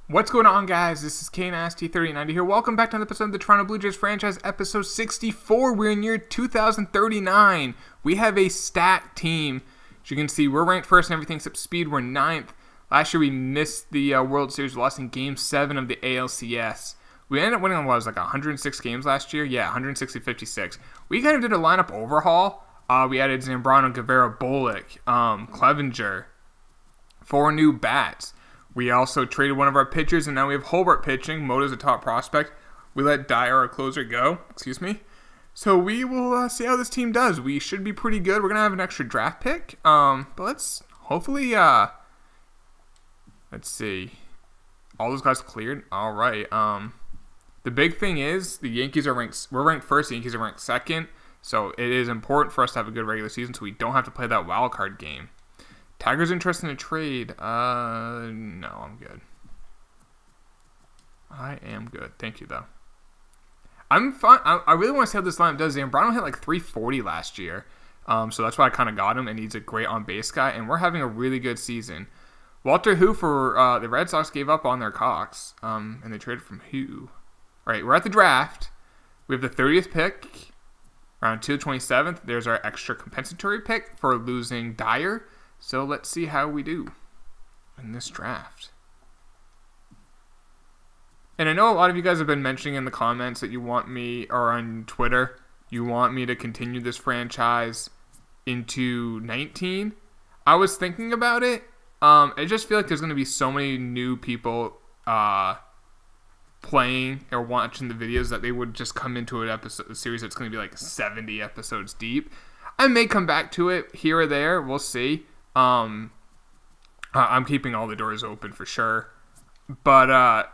What's going on, guys? This is KNasty3090 here. Welcome back to another episode of the Toronto Blue Jays franchise, episode 64. We're in year 2039. We have a stacked team. As you can see, we're ranked first in everything except speed. We're 9th. Last year, we missed the World Series. We lost in Game 7 of the ALCS. We ended up winning on, what was like 106 games last year? Yeah, 160-56. We kind of did a lineup overhaul. We added Zambrano, Guerrero, Bolich, Clevenger, 4 new bats. We also traded one of our pitchers, and now we have Holbert pitching. Moto's a top prospect. We let Dyer, our closer, go. So we will see how this team does. We should be pretty good. We're going to have an extra draft pick. But let's hopefully, let's see. All those guys cleared. All right. The big thing is the Yankees we're ranked first. The Yankees are ranked second. So it is important for us to have a good regular season so we don't have to play that wild card game. Tiger's interested in a trade. No, I'm good. I am good. Thank you, though. I'm fine. I really want to see how this lineup does. Zambrano hit like 340 last year. So that's why I kind of got him, and he's a great on-base guy, and we're having a really good season. Walter for the Red Sox gave up on their Cox, and they traded from who? All right, we're at the draft. We have the 30th pick, round 2, 27th. There's our extra compensatory pick for losing Dyer. So let's see how we do in this draft. And I know a lot of you guys have been mentioning in the comments that you want me, or on Twitter, you want me to continue this franchise into 19. I was thinking about it. I just feel like there's going to be so many new people playing or watching the videos that they would just come into a series that's going to be like 70 episodes deep. I may come back to it here or there. We'll see. I'm keeping all the doors open for sure, but I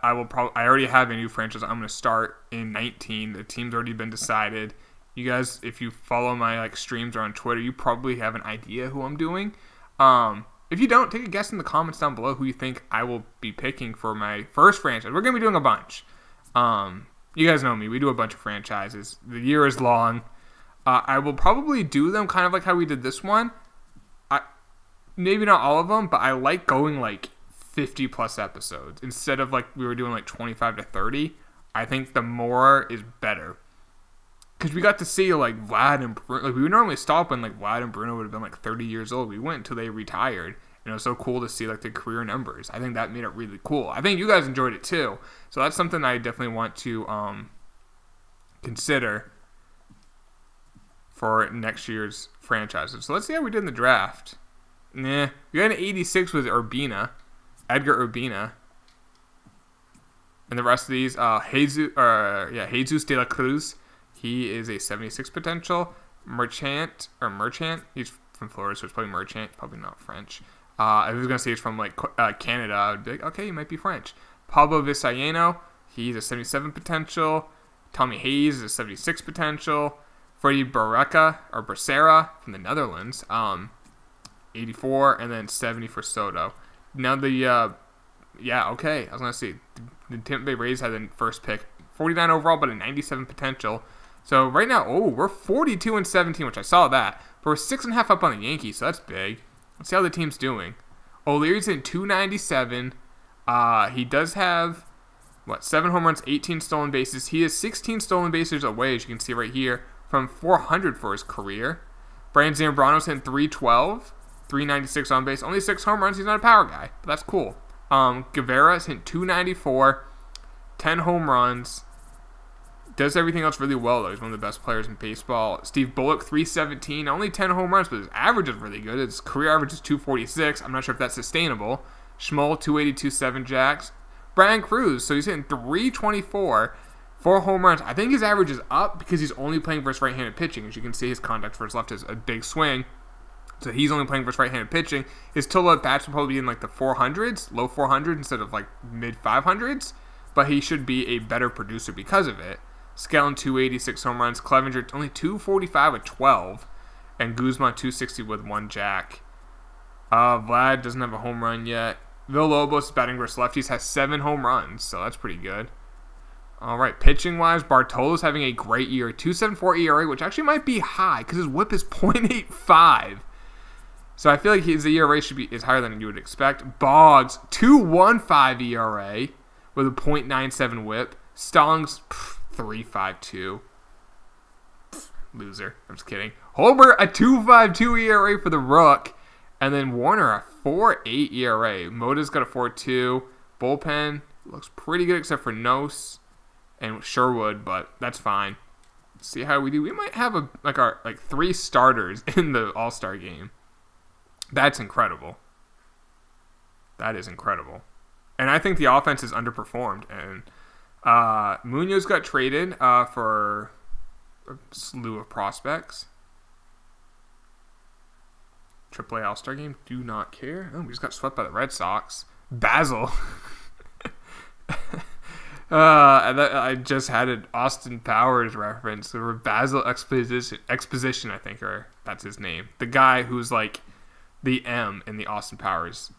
already have a new franchise I'm going to start in 19. The team's already been decided. You guys, if you follow my streams or on Twitter, you probably have an idea who I'm doing. If you don't, take a guess in the comments down below who you think I will be picking for my first franchise. We're going to be doing a bunch. You guys know me. We do a bunch of franchises. The year is long. I will probably do them kind of like how we did this one. Maybe not all of them, but I like going like 50 plus episodes instead of like we were doing like 25 to 30. I think the more is better because we got to see like Vlad and Bruno. Like we would normally stop when like Vlad and Bruno would have been like 30 years old. We went until they retired, and it was so cool to see like the career numbers. I think that made it really cool. I think you guys enjoyed it too, so that's something I definitely want to consider for next year's franchises. So let's see how we did in the draft. Nah, we got an 86 with Edgar Urbina. And the rest of these, Jesus de la Cruz. He is a 76 potential. Merchant. He's from Florida, so it's probably Merchant. Probably not French. If I was going to say he's from like Canada, I'd be like, okay, he might be French. Pablo Vizcaino. He's a 77 potential. Tommy Hayes is a 76 potential. Freddie Becerra from the Netherlands. 84, and then 70 for Soto. Now okay. I was going to say, the Tampa Bay Rays had the first pick. 49 overall, but a 97 potential. So right now, we're 42-17, which I saw that. But we're 6.5 up on the Yankees, so that's big. Let's see how the team's doing. O'Leary's in 297. He does have, 7 home runs, 18 stolen bases. He is 16 stolen bases away, as you can see right here, from 400 for his career. Bryan Zambrano's hitting 312. 396 on base, only 6 home runs. He's not a power guy, but that's cool. Guevara's hit 294, 10 home runs. Does everything else really well, though. He's one of the best players in baseball. Steve Bolich, 317, only 10 home runs, but his average is really good. His career average is 246. I'm not sure if that's sustainable. Schmoll, 282, 7 jacks. Bryan Cruise, so he's hitting 324, 4 home runs. I think his average is up because he's only playing versus right-handed pitching. As you can see, his contact versus left is a big swing. So he's only playing versus right-handed pitching. His total at bats will probably be in like the 400s, low 400s instead of like mid 500s. But he should be a better producer because of it. Skelton 286 home runs. Clevenger only 245 with 12. And Guzman 260 with 1 jack. Vlad doesn't have a home run yet. Villalobos batting versus lefties has 7 home runs. So that's pretty good. All right, pitching-wise, Bartolo's having a great year. 2.74 ERA, which actually might be high because his whip is .85. So I feel like his ERA is higher than you would expect. Boggs, 2.15 ERA. with a .97 whip. Stallings, 3.52. Loser. I'm just kidding. Holbert, a 2.52 ERA for the Rook. And then Warner, a 4.8 ERA. Moda's got a 4.2. Bullpen looks pretty good except for Nose and Sherwood, but that's fine. See how we do. We might have our 3 starters in the All-Star game. That's incredible. That is incredible. And I think the offense is underperformed. And Munoz got traded for a slew of prospects. AAA All-Star game, do not care. Oh, we just got swept by the Red Sox. Basil. I just had an Austin Powers reference. Or Basil Exposition, I think, or that's his name. The guy who's like the M in the Austin Powers.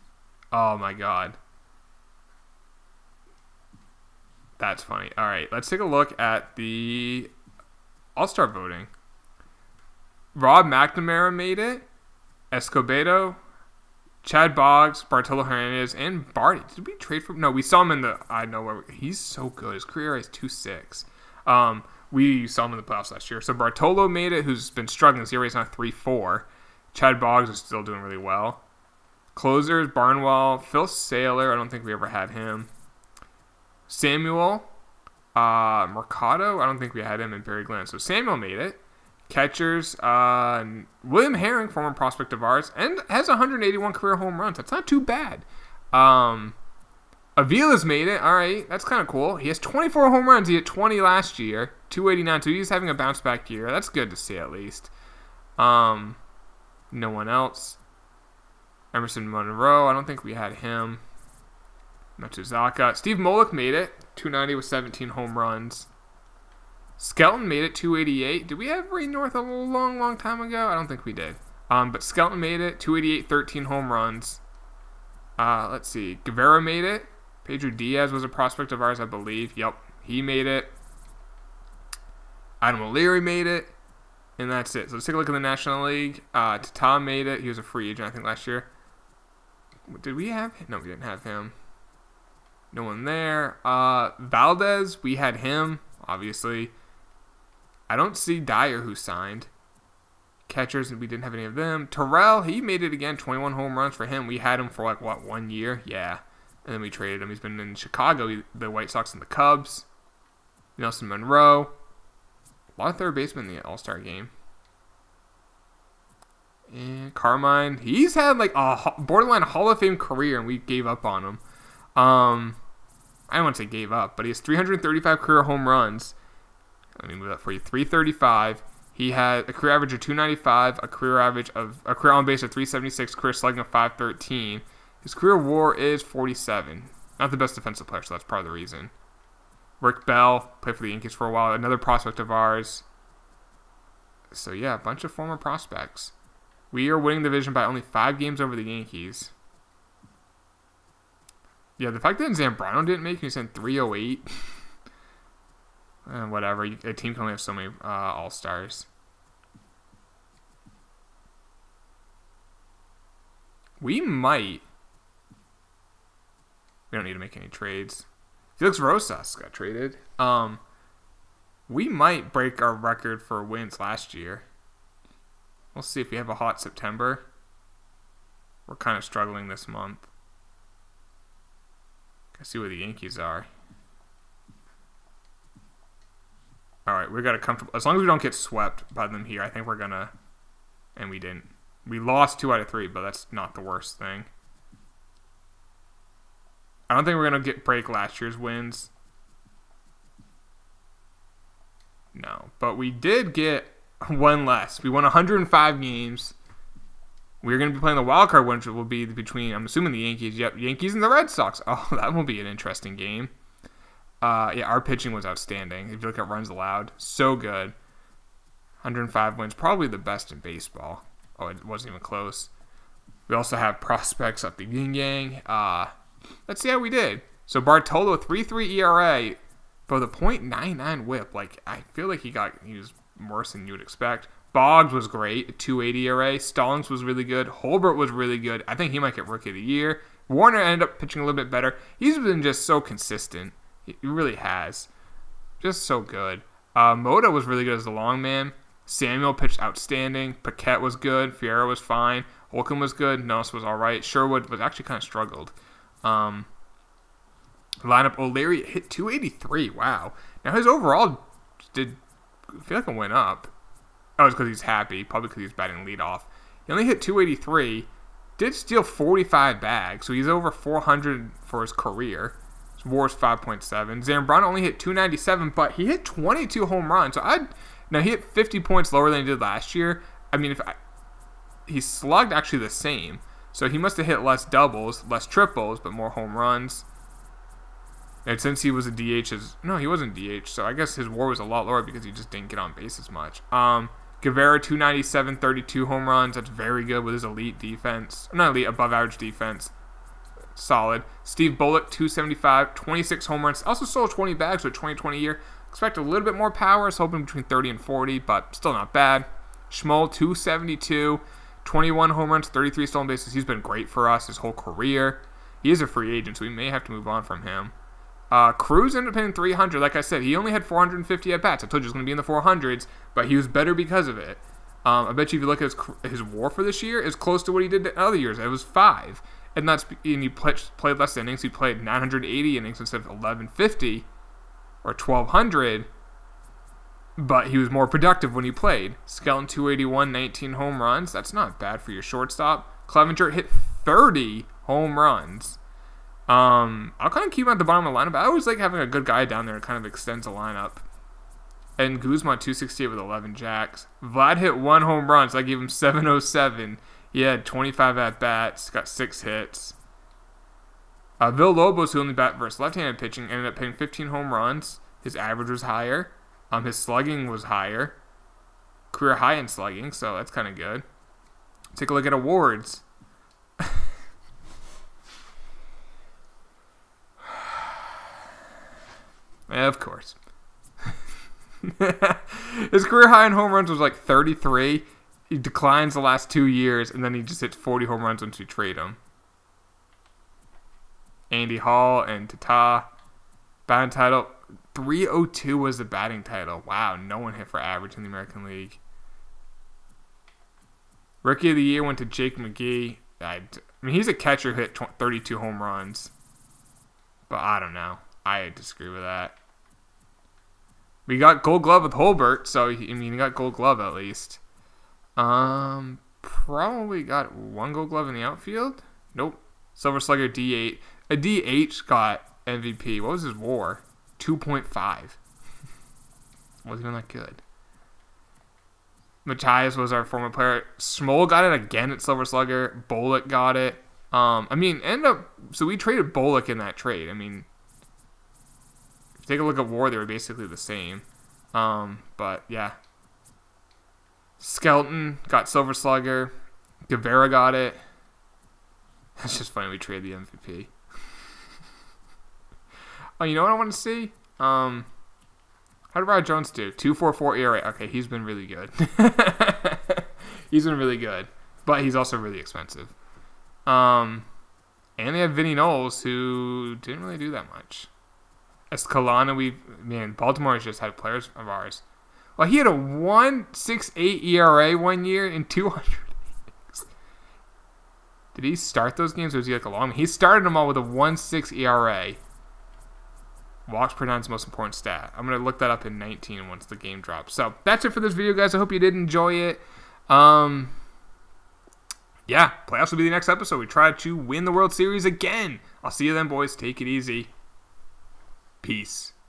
Oh my god. That's funny. All right, let's take a look at the All-Star voting. Rob McNamara made it. Escobedo, Chad Boggs, Bartolo Hernandez, and Barty. Did we trade for? No, we saw him in the. I know where he's so good. His career is 2.6. We saw him in the playoffs last year. So Bartolo made it, who's been struggling. His ERA is now 3.4. Chad Boggs is still doing really well. Closers, Barnwell, Phil Saylor. I don't think we ever had him. Samuel, Mercado. I don't think we had him in Barry Glenn. So Samuel made it. Catchers, William Herring, former prospect of ours, and has 181 career home runs. That's not too bad. Avila's made it. All right, that's kind of cool. He has 24 home runs. He had 20 last year, 289. So he's having a bounce back year. That's good to see at least. No one else. Emerson Monroe. I don't think we had him. Matsuzaka. Steve Bolich made it. 290 with 17 home runs. Skelton made it, 288. Did we have Ray North a long time ago? I don't think we did. But Skelton made it, 288, 13 home runs. Let's see. Guevara made it. Pedro Diaz was a prospect of ours, I believe. Yep, he made it. Adam O'Leary made it. And that's it. So let's take a look at the National League. Tata made it. He was a free agent, I think, last year. Did we have him? No, we didn't have him. No one there. Valdez, we had him, obviously. I don't see Dyer, who signed. Catchers, we didn't have any of them. Terrell, he made it again. 21 home runs for him. We had him for 1 year? Yeah. And then we traded him. He's been in Chicago, the White Sox, and the Cubs. Nelson Monroe. A lot of third basemen in the All-Star game. And Carmine, he's had a borderline Hall of Fame career, and we gave up on him. I don't want to say gave up, but he has 335 career home runs. Let me move that for you. 335. He had a career average of 295, a career on base of 376, career slugging of 513. His career WAR is 47. Not the best defensive player, so that's part of the reason. Rick Bell played for the Yankees for a while, another prospect of ours. So yeah, a bunch of former prospects. We are winning the division by only 5 games over the Yankees. Yeah, the fact that Zambrano didn't make, he's in 308. Whatever. A team can only have so many All-Stars. We might. We don't need to make any trades. Felix Rosas got traded. We might break our record for wins last year. We'll see if we have a hot September. We're kind of struggling this month. Let's see where the Yankees are. All right, we got a comfortable. As long as we don't get swept by them here, I think we're gonna. And we didn't. We lost 2 out of 3, but that's not the worst thing. I don't think we're gonna break last year's wins. No, but we did get 1 less. We won 105 games. We're going to be playing the wild card, which will be between, I'm assuming, the Yankees. Yep, Yankees and the Red Sox. Oh, that will be an interesting game. Yeah, our pitching was outstanding. If you look at runs allowed, so good. 105 wins, probably the best in baseball. Oh, it wasn't even close. We also have prospects up the yin yang. Let's see how we did. So Bartolo, 3.3 ERA for the .99 whip. I feel like he was worse than you would expect. Boggs was great, 2.80 ERA. Stallings was really good. Holbert was really good. I think he might get Rookie of the Year. Warner ended up pitching a little bit better. He's been just so consistent. He really has. Just so good. Moda was really good as the long man. Samuel pitched outstanding. Paquette was good. Fierro was fine. Holcomb was good. Nellis was all right. Sherwood was actually kind of struggled. Lineup, O'Leary hit 283. Wow. Now his overall I feel like it went up. Oh, it's because he's happy. Probably because he's batting leadoff. He only hit 283. Did steal 45 bags, so he's over 400 for his career. His WAR is 5.7. Zambrano only hit 297, but he hit 22 home runs. Now he hit 50 points lower than he did last year. I mean, he slugged actually the same, so he must have hit less doubles, less triples, but more home runs. And since he was a DH, no, he wasn't DH, so I guess his WAR was a lot lower because he just didn't get on base as much. Guevara, 297, 32 home runs. That's very good with his elite defense. Not elite, above average defense. Solid. Steve Bolich, 275, 26 home runs. Also sold 20 bags for a 2020 year. Expect a little bit more power. I was hoping between 30 and 40, but still not bad. Schmoll, 272, 21 home runs, 33 stolen bases. He's been great for us his whole career. He is a free agent, so we may have to move on from him. Cruz ended up hitting 300. Like I said, he only had 450 at-bats. I told you he was going to be in the 400s, but he was better because of it. I bet you if you look at his WAR for this year, is close to what he did the other years. It was 5. And he played less innings. He played 980 innings instead of 1150 or 1200, but he was more productive when he played. Skelton, 281, 19 home runs. That's not bad for your shortstop. Clevenger hit 30 home runs. I'll kind of keep him at the bottom of the lineup. I always like having a good guy down there. It kind of extends the lineup. And Guzman, 268 with 11 jacks. Vlad hit 1 home run, so I gave him 707. He had 25 at-bats, got 6 hits. Villalobos, who only bat versus left-handed pitching, ended up hitting 15 home runs. His average was higher. His slugging was higher. Career high in slugging, so that's kind of good. Take a look at awards. Of course. His career high in home runs was like 33. He declines the last 2 years, and then he just hits 40 home runs once we trade him. Andy Hall and Tata. Batting title, 302 was the batting title. Wow, no one hit for average in the American League. Rookie of the Year went to Jake McGee. I mean, he's a catcher who hit 32 home runs. But I don't know. I disagree with that. We got Gold Glove with Holbert, so he got Gold Glove at least. Probably got 1 Gold Glove in the outfield. Nope. Silver Slugger D8. A DH got MVP. What was his WAR? 2.5. Wasn't even that good. Matthias was our former player. Schmoll got it again at Silver Slugger. Bolich got it. So we traded Bolich in that trade. I mean, if you take a look at WAR, they were basically the same. But yeah. Skelton got Silver Slugger. Guevara got it. That's just funny we traded the MVP. Oh, you know what I want to see? How did Ryan Jones do? 2.44 ERA. Okay, he's been really good. He's been really good. But he's also really expensive. And they have Vinnie Knowles, who didn't really do that much. Escalona, Baltimore has just had players of ours. Well, he had a 1.68 ERA 1 year in 200 innings. Did he start those games, or was he like a long? He started them all with a 1.6 ERA. Walks per 9 is the most important stat. I'm going to look that up in 19 once the game drops. So that's it for this video, guys. I hope you did enjoy it. Yeah, playoffs will be the next episode. We try to win the World Series again. I'll see you then, boys. Take it easy. Peace.